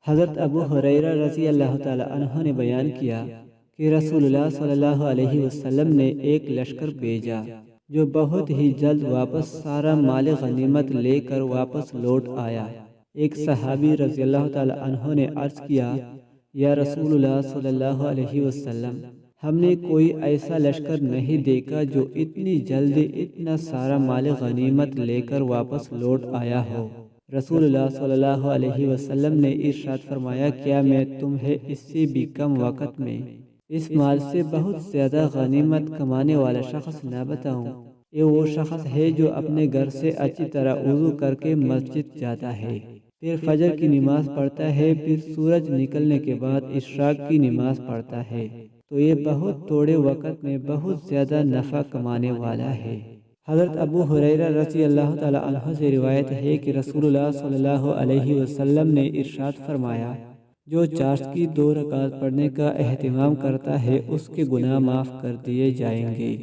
حضرت ابو ہریرہ رضی اللہ تعالی عنہ نے بیان کیا کہ رسول اللہ صلی اللہ علیہ وسلم نے ایک لشکر بھیجا جو بہت ہی جلد واپس سارا مال غنیمت لے کر واپس لوٹ آیا۔ ایک صحابی رضی اللہ تعالی عنہ نے عرض کیا، یا رسول اللہ صلی اللہ علیہ وسلم، ہم نے کوئی ایسا لشکر نہیں دیکھا جو اتنی جلد اتنا سارا مال غنیمت لے کر واپس لوٹ آیا ہو۔ رسول اللہ صلی اللہ علیہ وسلم نے ارشاد فرمایا، کیا میں تمہیں اس سے بھی کم وقت میں اس مال سے بہت زیادہ غنیمت کمانے والا شخص نہ بتاؤں؟ یہ وہ شخص ہے جو اپنے گھر سے اچھی طرح وضو کر کے مسجد جاتا ہے، پھر فجر کی نماز پڑھتا ہے، پھر سورج نکلنے کے بعد اشراق کی نماز پڑھتا ہے، تو یہ بہت تھوڑے وقت میں بہت زیادہ نفع کمانے والا ہے۔ حضرت ابو ہریرہ رضی اللہ تعالی عنہ سے روایت ہے کہ رسول اللہ صلی اللہ علیہ وسلم نے ارشاد فرمایا، جو چاشت کی 2 رکعت پڑھنے کا اہتمام کرتا ہے اس کے گناہ معاف کر دیے جائیں گے۔